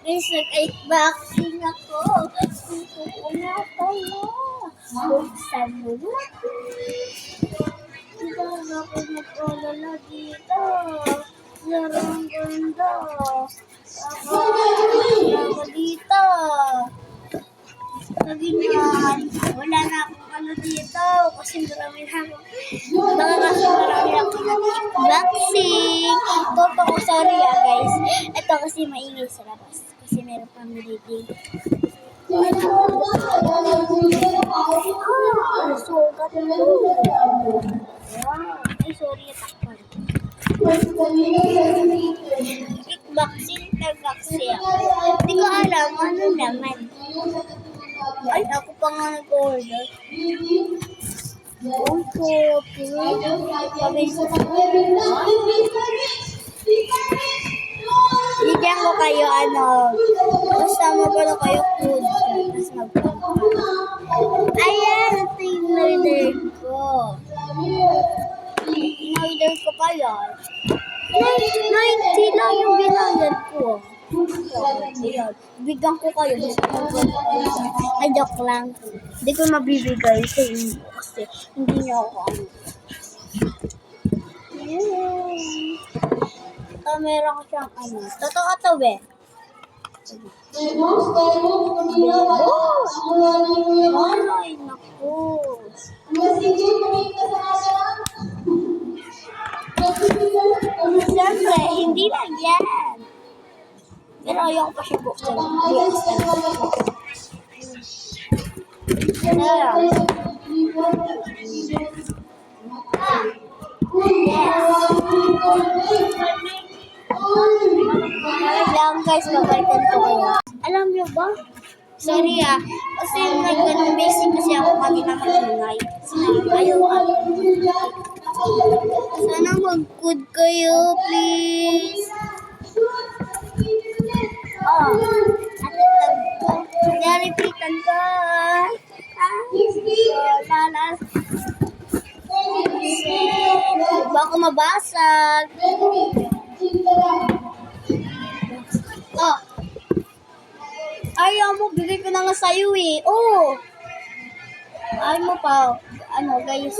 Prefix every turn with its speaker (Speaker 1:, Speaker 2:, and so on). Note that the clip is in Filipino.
Speaker 1: Guys, nag-vaccine ako. Gusto ko na pala. Buksan mo na. Hindi na ako nag-alala dito. Larang ganda. Ako dito. Sabi niyan, wala na akong ano dito. Kasi marami na ako. Baka kasi marami ako vaccine. Totoo, sorry guys. Ito kasi maingay sa labas. Kasi meron family day. Sugat mo. Wow. Ay, sorry, takpan. Vaccine, vaccine. Hindi ko alam, ano naman. Ay, ako pa nga nag-order. Bigyan ko kayo, basta magano kayo food. Tapos magpapala. Ayan, ito yung order ko. In-order ko pa yan. 90 lang yung binayad ko. Bigyan ko kayo. Ay, joke lang. Hindi ko mabibigay sa inyo kasi hindi niyo ako meron ko siyang totoo ito be. Ay, naku. Siyempre, hindi lang yan. Pero ayaw ko pa siya buksan. Lang guys, babalikan ko kayo. Alam niyo ba? Sorry kasi nagganong basic kasi ako kanina mag-ingay. Ayaw ako. Sana mag-good kayo, please. Naripitan ko. Lalas. Baka mabasag. Ayaw mo, bigay ko na nga sa'yo eh. Ayaw mo pa, guys.